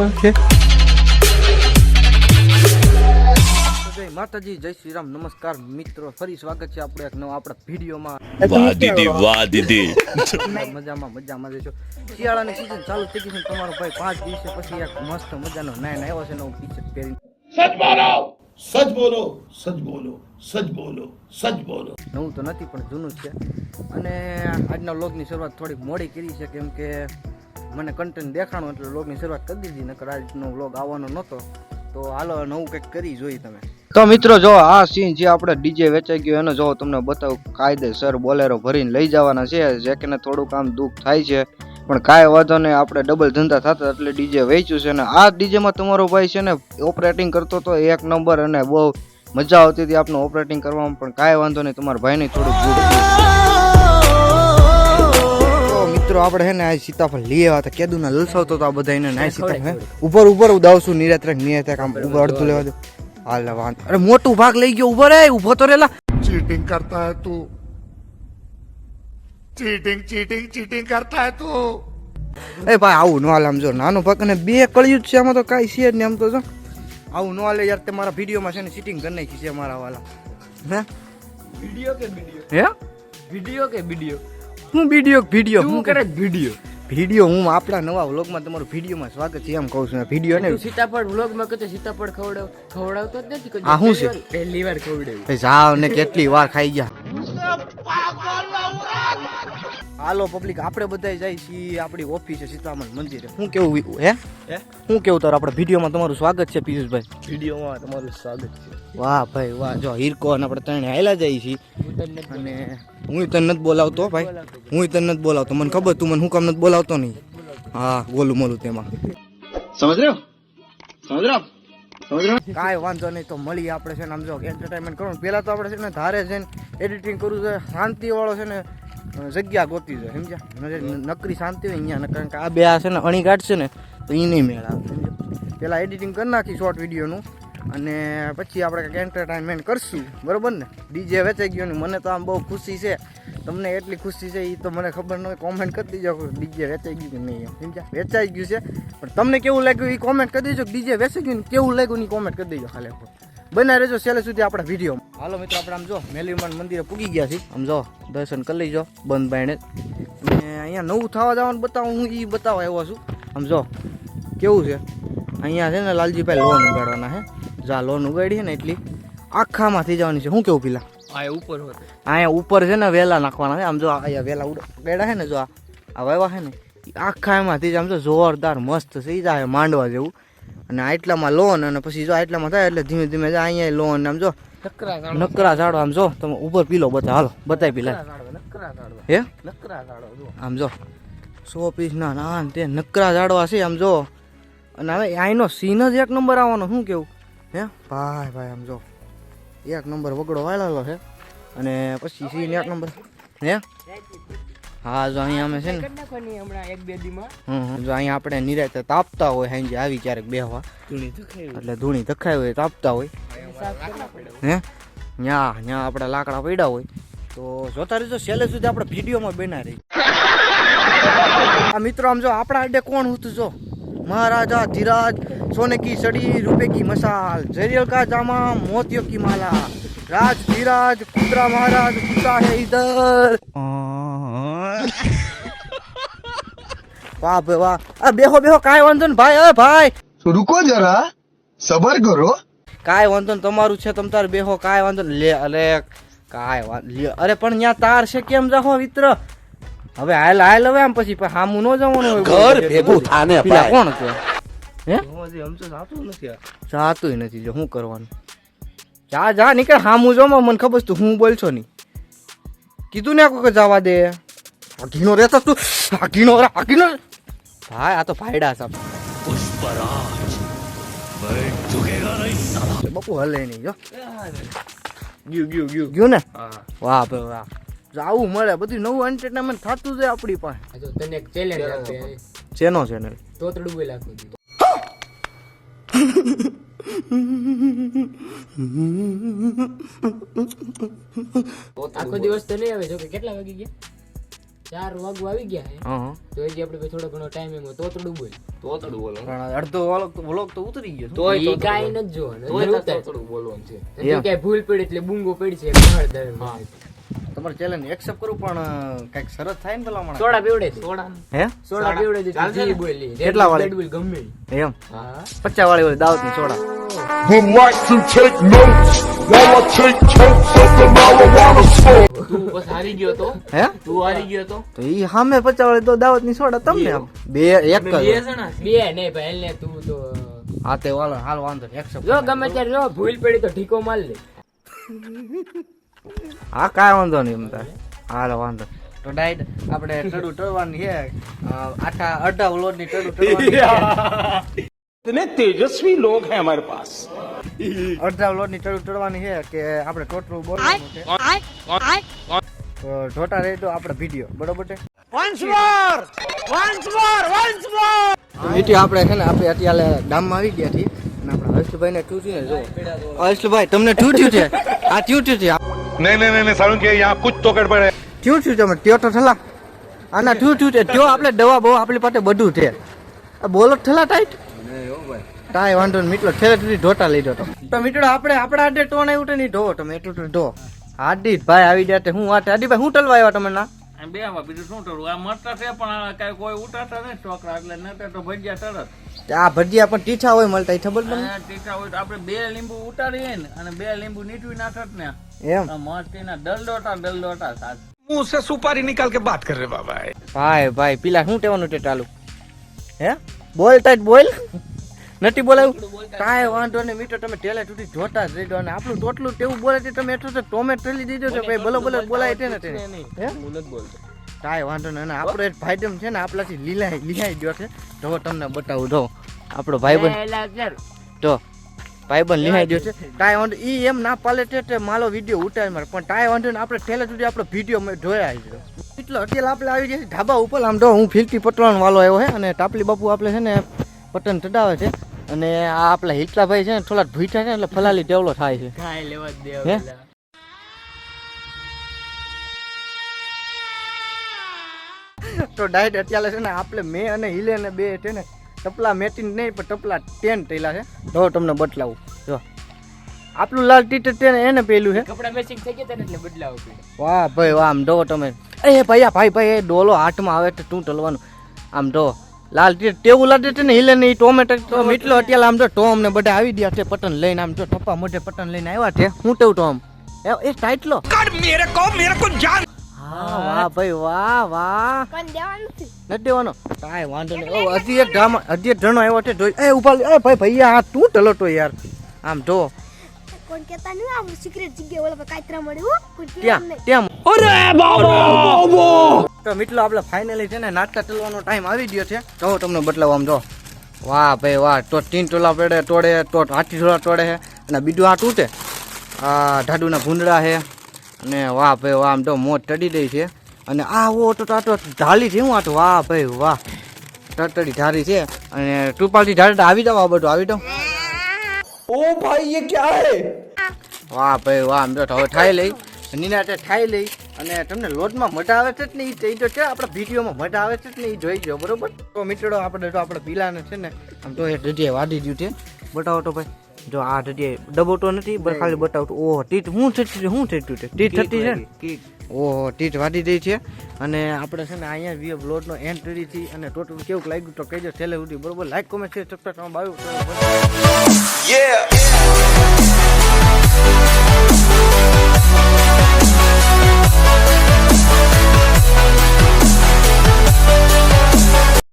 Okay. જય માતાજી, જય શ્રી રામ, નમસ્કાર મિત્રો, ફરી સ્વાગત છે આપણે એક નવા આપણા વિડીયોમાં. વાહ દીદી, વાહ દીદી. મજામાં જઈશો. શિયાળાની સીઝન ચાલુ થઈ ગઈ છે. તમારો ભાઈ 5 દિવસે પછી એક મસ્ત મજાનો નાયન આવ્યો છે, નવું ટી-શર્ટ પહેરીને. સચ બોલો, સચ બોલો, સચ બોલો, સચ બોલો, સચ બોલો. નવું તો નથી પણ જૂનું જ છે. અને આજના વ્લોગની શરૂઆત થોડીક મોડી કરી છે, કેમ કે મને કન્ટેન્ટ દેખાણો એટલે વ્લોગની શરૂઆત કરી દીધી, નકર આજનો વ્લોગ આવવાનો નહોતો. તો હાલો નવું કંઈક કરી જોઈ તમે. તો મિત્રો જો આ સીન જે આપણે ડીજે વેચાઈ ગયો એનો જો તમને બતાવું, કાયદેસર બોલેરો ભરીને લઈ જવાના છે. જેકને થોડુંક આમ દુઃખ થાય છે, પણ કાંઈ વાંધો નહીં, આપણે ડબલ ધંધા થતા એટલે ડીજે વેચ્યું છે. ને આ ડીજેમાં તમારો ભાઈ છે ને ઓપરેટિંગ કરતો તો એક નંબર, અને બહુ મજા આવતી હતી આપણે ઓપરેટિંગ કરવામાં. પણ કાંઈ વાંધો નહીં, તમારા ભાઈને થોડુંક ગુડ. તો મિત્રો આપણે હે ને આ સીતાફળ લઈ આવ્યા હતા, કેદુના લલસાવતો તો આ બધા એને નાય સીતાફળ ઉપર ઉદાવશું નિરાત કામ ઉપર અડધું લેવા દે. હાલ વાંધો. અરે મોટું ભાગ લઈ ગયો, ઉભો રે, ઉભો તો રેલા. चीटिंग करता है तू, चीटिंग करता है तू. એ ભાઈ આવું ન હાલ. આમ જો નાનો ભાગ અને બે કળિયું જ છે, આમાં તો કાંઈ છે જ નહીં. આમ તો જો આવું ન હાલે યાર. તમારા વિડીયોમાં છે ને સીટિંગ કરી નાખી છે મારા વાલા. હે વિડિયો કે વિડિયો? હે વિડિયો કે વિડિયો? હું વિડીયો શું કરે વિડિયો? વિડીયો હું આપણા નવા વ્લોગમાં તમારું વિડીયોમાં સ્વાગત છે એમ કહું છું. વિડીયો ને તું સીતાફળ વ્લોગમાં કહે સીતાફળ ખવડાવતો જ નથી કોઈ. આ શું છે? પહેલી વાર ખવડાવ્યું. ભાઈ જાવ ને કેટલી વાર ખાઈ ગયા. હાલો પબ્લિક, આપણે બધા જાય છીએ આપણી ઓફિસે સીતારામ મંદિરે. શું કેવું હે શું કેવું તારું આપણે વિડીયોમાં તમારું સ્વાગત છે પિયુષભાઈ? વિડીયોમાં તમારું સ્વાગત છે. વાહ ભાઈ વાહ. જો હિરકો અને આપણે ત્રણે હાલ્યા જઈએ છીએ. અને હું તને નથી બોલાવતો ભાઈ, હું તને નથી બોલાવતો. મને ખબર તું મને હું કામ નથી બોલાવતો નહીં. હા બોલું મોલું તેમાં સમજ રહ્યો. કાંઈ વાંધો નહીં. તો મળીએ આપણે છે ને. આમ જો એન્ટરટેનમેન્ટ કરવાનું પહેલા તો આપણે છે ને ધારે છે ને એડિટિંગ કરવું છે, શાંતિ વાળો છે ને જગ્યા ગોતી છે, સમજ્યા? નકરી શાંતિ હોય અહીંયા, કારણ કે આ બે આ છે ને અણી કાઢશે ને તો એ નહીં મેળ આવે, સમજ્યા? પહેલાં એડિટિંગ કરી નાખી શોર્ટ વિડીયોનું, અને પછી આપણે કંઈક એન્ટરટેનમેન્ટ કરશું, બરાબર ને? ડીજે વેચાઈ ગયો ને મને તો આમ બહુ ખુશી છે. તમને એટલી ખુશી છે એ તો મને ખબર ન હોય. કોમેન્ટ કરી દેજો ડીજે વેચાઈ ગયું કે નહીં, સમજ્યા? વેચાઈ ગયું છે પણ તમને કેવું લાગ્યું એ કોમેન્ટ કરી દેજો. ડીજે વેચાઈ ગયું ને કેવું લાગ્યું એ કોમેન્ટ કરી દેજો. ખાલી બના રહેજો છેલ્લે સુધી આપણા વિડીયોમાં. હાલો મિત્રો, આપણે આમ જો મેલીમાન મંદિરે પૂગી ગયા છીએ. આમ જો દર્શન કરી લેજો બંધ બાયણે. અને અહીંયા નવું થવા જવાનું બતાવું, હું એ બતાવવા આવ્યો છું. આમ જો કેવું છે અહીંયા છે ને લાલજીભાઈ લોન ઉગાડવાના છે. જા લોન ઉગાડી છે ને એટલી આખામાં થઈ જવાની છે. શું કેવું પેલા અહીંયા ઉપર છે ને વેલા નાખવાના છે. આમ જો અહીંયા વેલા ઉગાડ્યા છે ને, જો આ વાવ્યા છે ને આખા એમાંથી જ આમ જો જોરદાર મસ્ત થઈ જાય માંડવા જેવું. અને આટલામાં લોન, અને પછી જો આટલામાં થાય એટલે ધીમે ધીમે જાય અહીંયા લોન. આમ જો નકરા ઝાડો. આમ જો તમે ઉપર પીલો બતા. હાલો બતાવી પીલા. હે આમ જો 100 પીસ ના તે નકરા ઝાડવા છે. આમ જો અને હવે અહીંનો સીન જ એક નંબર આવવાનો. શું કેવું હે ભાઈ? આમ જો એક નંબર વગડો વાળેલો છે, અને પછી સીન એક નંબર. હે હા જો અહીંયા અમે છે ને જો અહીંયા આપણે નિરાતે તાપતા હોય, સાંજે આવી ક્યારેક બેહવા એટલે ધૂણી ધખાઈ હોય તાપતા હોય. હે ન્યા આપણે લાકડા પડ્યા હોય તો જોતા રહીજો છેલ્લે સુધી આપણે વિડીયોમાં બના રહી. આ મિત્રો આમ જો આપણા અડે કોણ હતું? જો મહારાજા ધીરાજ, સોને કી સડી, રૂપે કી મસાલ, જરિयल का जामा, मोतियों की माला, राज धीराज, कुतरा महाराज कुत्ता है इधर. વાહ ભાઈ વાહ. બેહો કાંઈ વાંધો ને ભાઈ. ભાઈ रुको जरा, सबर करो. કાંઈ વાંધો ને, તમારું છે તમ તાર બેહો, કાંઈ વાંધો ને. લે અરે કાંઈ વાંધો. અરે પણ ત્યાં તાર છે કેમ જાહો મિત્ર? હવે હાલ હવે આમ પછી હામું ન જવાનું ઘર ભેગું થાને. પેલા કોણ કે હે જાતું નથી. જો શું કરવાનું? જા નીકળ હામું જો. મને ખબર તું હું બોલ છો નહીં. કીધું ને કોઈ જવા દે. આગીનો રહેતો તું. આગીનો ભાઈ આ તો ભાઈડા સાહેબ. બપુ હલે નહીં. જો ગયું ને. વાહ ભાઈ વાહ. આવું મળે બધું નવું એન્ટરટેનમેન્ટ થતું જાય આપણી પાસે. તને એક ચેલેન્જ આપે. ચેનો ચેનલ તોતડું બોલા આખો દિવસ તો નહીં આવે. જો કે કેટલા વાગી ગયા? 4 વાગવા આવી ગયા હે હા તો હજી આપણે ભાઈ થોડો ઘણો ટાઈમ એમાં તોતડું બોલ તોતડું બોલો પણ અડધો વ્લોગ તો ઉતરી ગયો તોય ઈ તોતડું કાંઈ બોલો. નથી જોવાનું તોય અંદર તાર ઉતાર. તોતડું બોલવાનું છે અને જો ક્યાંય ભૂલ પડી એટલે બૂંગો પડી છે બહાર દે. તમારે ચેલેન્જ એક્સેપ્ટ કરું પણ કઈક શરત થાય ને પેલા હમણાં સોડા પીવડે દે. સોડા હે સોડા પીવડે દે ચાલશે ને? જી બોલી કેટલા વાળી? Red Bull ગમે ઈ. એમ હા 50 વાળી હોય દાવત ની soda Would like to take notes while I take totes of the marijuana smoke. તું બસ હારી ગયો તો હે તું હારી ગયો તો તો ઈ સામે 50 વાળી તો દાવત ની સોડા તમને આમ બે એક બે જ જણા બે નહીં ભાઈ એટલે તું તો હા તે વાલો હાલ વાંધો એક્સેપ્ટ જો ગમે ત્યારે જો ભૂલ પડી તો ઠીકો માર લે. હા કાંઈ વાંધો નહીં એમ તારે હાલો વાંધો તો ડાયટ આપણે ટડુ ટળવાની છે આખા અડધા વ્લોગ ની ટડુ ટળવાની इतने तेजस्वी लोग हैं हमारे पास અડધા વ્લોગ ની ટડુ ટળવાની છે કે આપણે ટોટલ બોલવાનું છે તો ઢોટા રહી તો આપણે વિડીયો બરોબર છે મીઠી આપણે છે ને આપણે અત્યારે ગામમાં આવી ગયા છીએ અને આપણે હર્ષભાઈ ને ટ્યુટ્યુ ને જો હર્ષભાઈ તમને ટ્યુટ્યુ છે આ ટ્યુટ્યુ છે नहीं नहीं नहीं सारुण के यहाँ कुछ तो गड़बड़ है. ટ્યુટ્યુ તમે ટ્યો તો થલા આના ટ્યુટ્યુ છે ટ્યો આપણે દવા બહુ આપણી પાસે બધું છે આ બોલો થલા ટાઈટ કાંઈ વાંધો નહીં મીટલો છેલ્લે સુધી ઢોટા લઈ જતો તો મીટડો આપણે આપણા આડે ટોન આવ્યું તો નહીં ઢો તમે એટલું તો ઢો હાડી ભાઈ આવી જાય હું વાત હાડી ભાઈ હું ટલવા આવ્યા તમે ના બે આવા બીજું શું કરું આ મરતા છે પણ આ કાંઈ કોઈ ઉતારતા નહીં છોકરા એટલે નતા તો ભજીયા તરત આ ભજીયા પણ ટીછા હોય મળતા એ ખબર તમને અને ટીકા હોય તો આપણે 2 લીંબુ ઉતારીએ ને અને 2 લીંબુ નીચવી નાખત ને એમ આ મસ્તીના દલદોટા સાથ मुंह से सुपारी निकाल के बात कर रहे बाबा. ભાઈ ભાઈ પેલા શું ટેવાનું તે ચાલુ હે બોલ ટાઈટ બોલ નથી બોલાયું કાંઈ વાંધો નહીં મીઠો તમે ટેલે તૂટી જોતા જ રહી દો અને આપણું ટોટલું તેવું બોલે છે તમે એટલું તો ટોમેટ ટેલી દીધો છે ભાઈ બોલો બોલો બોલાય છે ને તે હે હું નથી બોલતો કાંઈ વાંધો નહીં અને આપણો એક ભાઈડમ છે ને આપણાથી લીલાઈ ગયો છે તો તમને બતાવું જો આપણો ભાઈબંધ એલા ચાલ. તો ભાઈબંધ લીહાઈ ગયો છે કાંઈ વાંધો ઈ એમ ના પાલે છે મારો વિડીયો ઉતારી મારે પણ કાંઈ વાંધો નહીં આપણે ઠેલે સુધી આપણો વિડીયો મેં જોયા છે એટલો અત્યારે આપણે આવી જશે ધાબા ઉપર આમ તો હું ફિલકી પટવાન વાલો આવ્યો છે અને ટાપલી બાપુ આપણે છે ને પતન ચડાવે છે અને આ આપણા હિટલાભાઈ છે ને થોડા ભૂઠા છે એટલે ફલાલી ટેવલો થાય છે કાંઈ લેવા જ દે હે? પેલા. તો ડાયટ અત્યારે છે ને આપણે મેં અને હિલે ને બે છે ને ટપલા મેચિંગ નહીં પણ ટપલા 10 થયેલા છે તો તમને બદલાવું જો આપણું લાલ ટી-શર્ટ છે ને એને પેલું છે કપડા મેચિંગ થઈ ગયા તને એટલે બદલાવો પડે. વાહ ભાઈ વાહ આમ જો તમે એ ભાઈ ભાઈ એ ડોલો હાથમાં આવે તો તું ટલવાનું આમ જો લાલ ટી ટેવું લાગે છે ને હિલે ને એ ટોમેટો તો મીટલો અત્યારે આમ જો ટોમ ને બધા આવી ગયા છે પટન લઈને આમ જો ટપ્પા મોઢે પટન લઈને આવ્યા છે હું ટેવું ટોમ એ ટાઈટ લો હા વાહ ભાઈ વાહ વાહ નથી દેવાનો કાંઈ વાંધો નહીં ઓ હજી એક જણો આવ્યો છે જોઈ એ ઉભા એ ભાઈ ભૈયા આ તું ટલો તો યાર આમ જો કોણ કેતા નહીં આ સિક્રેટ જગ્યા ઓલા પર કાતરા મળ્યું કોઈ ત્યાં કેમ ત્યાં તો મિત્રો આપણે ફાઇનલી છે ને નાટકા ચલવાનો ટાઈમ આવી ગયો છે તો તમને બદલાવ આમ જો વાહ ભાઈ વાહ તો 3 ટોલા પેડે તોડે તો હાથી ટોલા તોડે છે અને બીજું આ તૂટે આ ઢાડુના ભૂંડડા છે અને વાહ ભાઈ વાહ આમ તો મોજ ચડી દઈ છે અને આ ઓ તો ઢાલી છે હું આ તો વાહ ભાઈ વાહ ટટડી ઢારી છે અને ટુપાલથી ઢાળી આવી જાવ આ બધું આવી જાવ વાહ ભાઈ વાહ આમ તો હવે ઠાઈ લઈ નિનાતે ઠાઈ લઈ અને તમને લોટમાં મજા આવે છે ને એ તો છે આપણા વિડીયોમાં મજા આવે છે ને એ જોઈ ગયો બરોબર તો મિત્રો આપણે પીલાને છે ને આમ તો એ જગ્યાએ વાડી ગયું છે બતાવો તો ભાઈ જો આ જગ્યાએ ડબોટો નથી બસ ખાલી બતાવતો ઓહો ટીટ હું થયું છે ટીટ થતી છે ઓહો ટીટ વાડી દઈ છે અને આપણે છે ને અહીંયા વી બ્લોડનો એન્ડ કરી હતી અને ટોટલ કેવું લાગ્યું તો કહેજો છેલ્લે સુધી બરોબર લાઈક કોમેન્ટ શેર સબસ્ક્રાઇબ બાયું